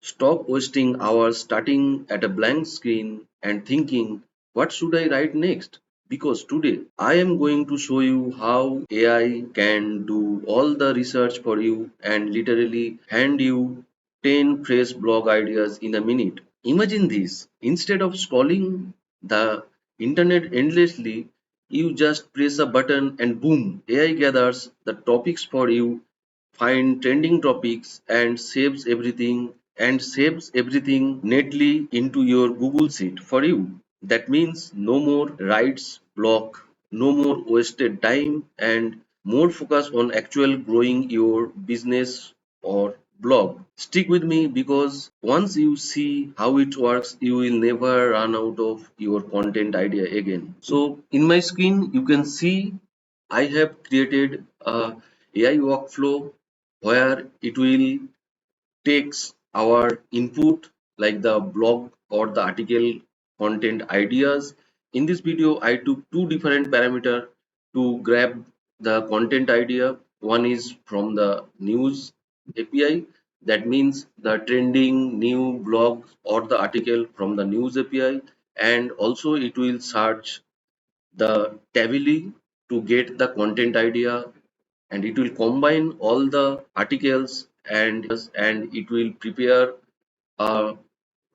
Stop wasting hours starting at a blank screen and thinking, what should I write next? Because today I am going to show you how AI can do all the research for you and literally hand you 10 fresh blog ideas in a minute. Imagine this, instead of scrolling the internet endlessly, you just press a button and boom, AI gathers the topics for you, find trending topics and saves everything neatly into your Google Sheet for you. That means no more writes block, no more wasted time, and more focus on actual growing your business or blog. Stick with me because once you see how it works, you will never run out of your content idea again. So in my screen, you can see I have created a AI workflow where it will takes our input like the blog or the article content ideas. In this video, I took two different parameters to grab the content idea. One is from the news API, that means the trending new blog or the article from the news API, and also it will search the tably to get the content idea, and it will combine all the articles and it will prepare a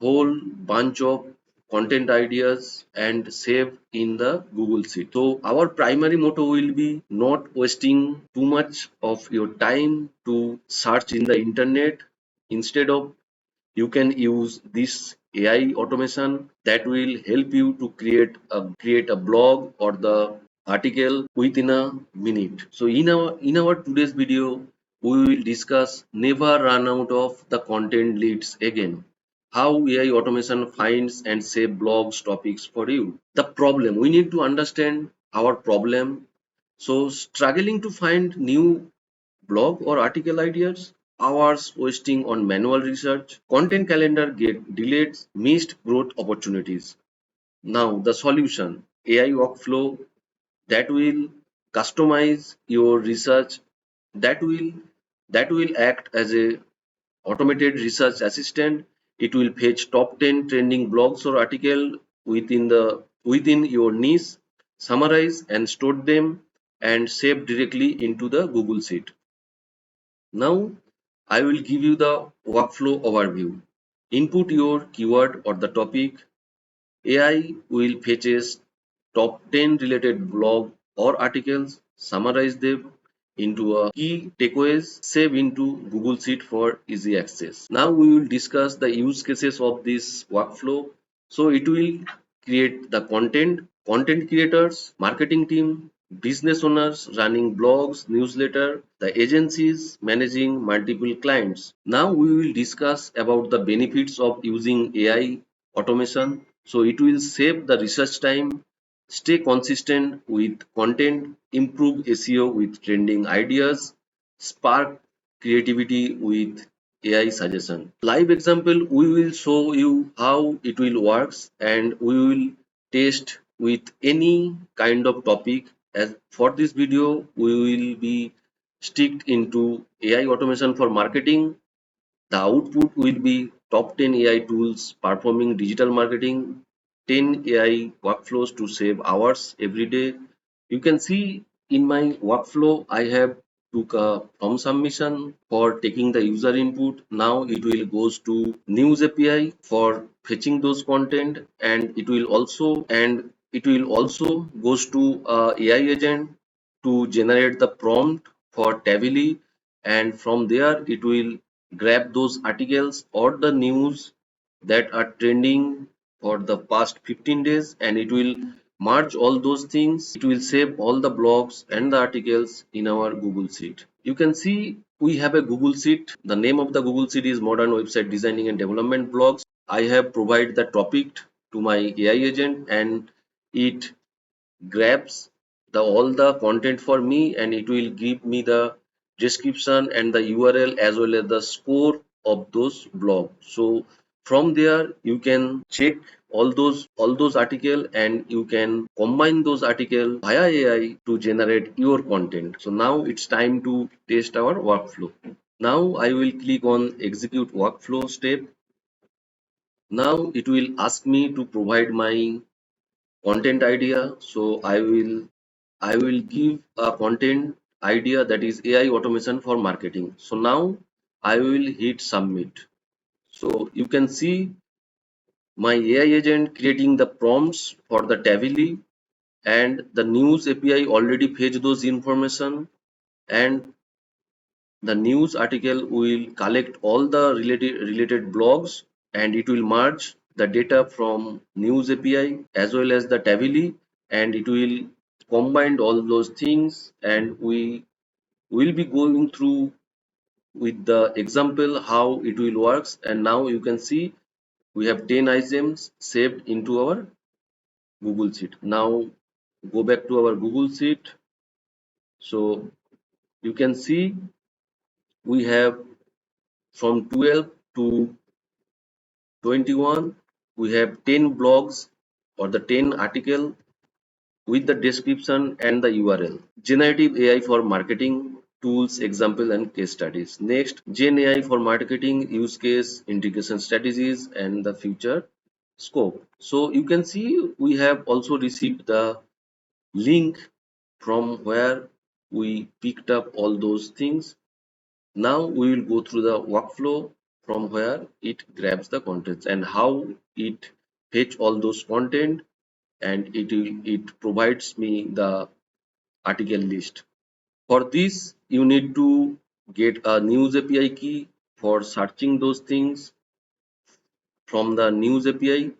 whole bunch of content ideas and save in the Google Sheet. So our primary motto will be not wasting too much of your time to search in the internet. Instead of, you can use this AI automation that will help you to create a blog or the article within a minute. So in our today's video, we will discuss never run out of the content leads again. How AI automation finds and save blogs topics for you. The problem, we need to understand our problem. So struggling to find new blog or article ideas, hours wasting on manual research, content calendar get delayed, missed growth opportunities. Now the solution, AI workflow that will customize your research, that will that will act as a automated research assistant. It will fetch top 10 trending blogs or article within your niche, summarize and store them and save directly into the Google Sheet. Now I will give you the workflow overview. Input your keyword or the topic. AI will fetches top 10 related blog or articles, summarize them into a key takeaways, save into Google Sheet for easy access. Now we will discuss the use cases of this workflow. So it will create the content creators, marketing team, business owners running blogs, newsletter, the agencies managing multiple clients. Now we will discuss about the benefits of using AI automation. So it will save the research time, stay consistent with content, improve SEO with trending ideas, spark creativity with AI suggestion. Live example, we will show you how it will works and we will test with any kind of topic. As for this video, we will be sticked into AI automation for marketing. The output will be top 10 AI tools performing digital marketing, 10 AI workflows to save hours every day. You can see in my workflow, I have took a from submission for taking the user input. Now it will goes to news API for fetching those content, and it will also goes to AI agent to generate the prompt for Tavily, and from there it will grab those articles or the news that are trending for the past 15 days, and it will merge all those things. It will save all the blogs and the articles in our Google Sheet. You can see we have a Google Sheet. The name of the Google Sheet is Modern Website Designing and Development Blogs. I have provided the topic to my AI agent, and it grabs all the content for me, and it will give me the description and the URL as well as the score of those blogs. So from there you can check all those article, and you can combine those article via AI to generate your content. So now it's time to test our workflow. Now I will click on execute workflow step. Now it will ask me to provide my content idea. So I will give a content idea, that is AI automation for marketing. So now I will hit submit. So you can see my AI agent creating the prompts for the Tavily, and the news API already fetch those information, and the news article will collect all the related blogs, and it will merge the data from news API as well as the Tavily, and it will combine all those things, and we will be going through with the example how it will works. And now you can see we have 10 items saved into our Google Sheet. Now go back to our Google Sheet. So you can see we have from 12 to 21, we have 10 blogs or the 10 article with the description and the URL. Generative AI for marketing tools, example and case studies. Next, Gen AI for marketing use case, integration strategies and the future scope. So you can see we have also received the link from where we picked up all those things. Now we will go through the workflow from where it grabs the contents and how it fetch all those content, and it provides me the article list. For this, you need to get a news API key for searching those things from the news API.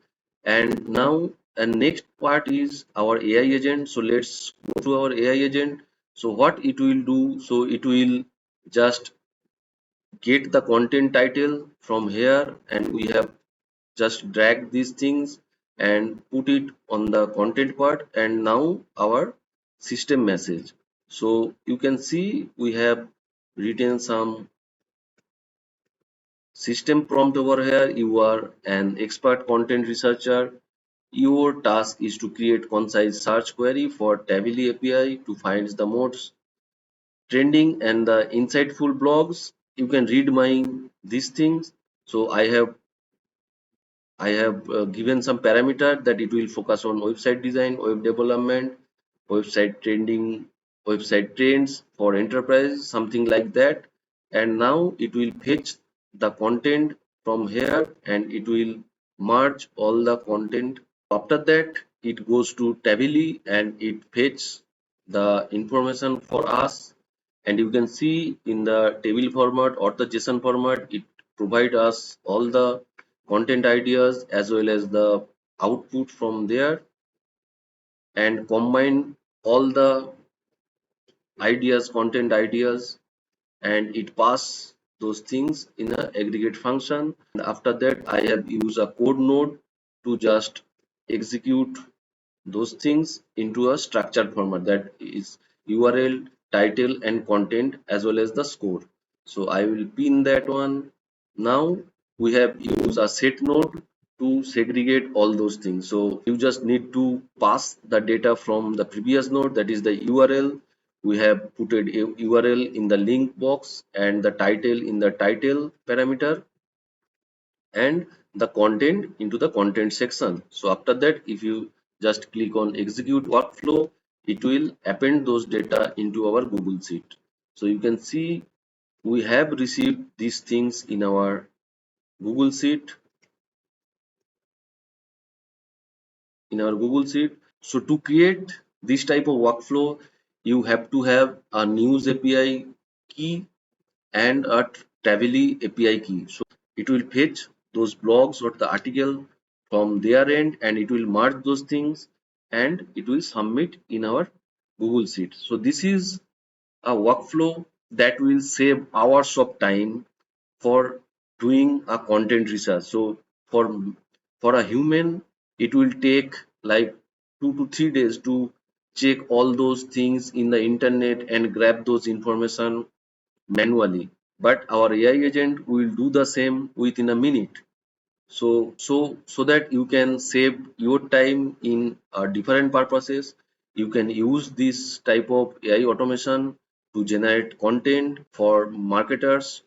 And now, and next part is our AI agent. So let's go to our AI agent. So what it will do, so it will just get the content title from here, and we have just drag these things and put it on the content part, and now our system message. So you can see we have written some system prompt over here. You are an expert content researcher. Your task is to create concise search query for Tavily API to find the most trending and the insightful blogs. You can read my these things. So I have given some parameter that it will focus on website design, web development, website trending, website trends for enterprise, something like that. And now it will fetch the content from here, and it will merge all the content. After that, it goes to Tavily and it fetches the information for us. And you can see in the table format or the JSON format, it provide us all the content ideas as well as the output from there, and combine all the ideas, content ideas, and it pass those things in a aggregate function. And after that, I have used a code node to just execute those things into a structured format, that is URL, title and content as well as the score. So I will pin that one. Now we have used a set node to segregate all those things. So you just need to pass the data from the previous node, that is the URL. We have put a URL in the link box and the title in the title parameter, and the content into the content section. So after that, if you just click on execute workflow, it will append those data into our Google Sheet. So you can see we have received these things in our Google Sheet, So to create this type of workflow, you have to have a news API key and a Tavily API key. So it will fetch those blogs or the article from their end, and it will merge those things, and it will submit in our Google Sheet. So this is a workflow that will save hours of time for doing a content research. So for a human, it will take like 2 to 3 days to check all those things in the internet and grab those information manually, but our AI agent will do the same within a minute. So that you can save your time in different purposes. You can use this type of AI automation to generate content for marketers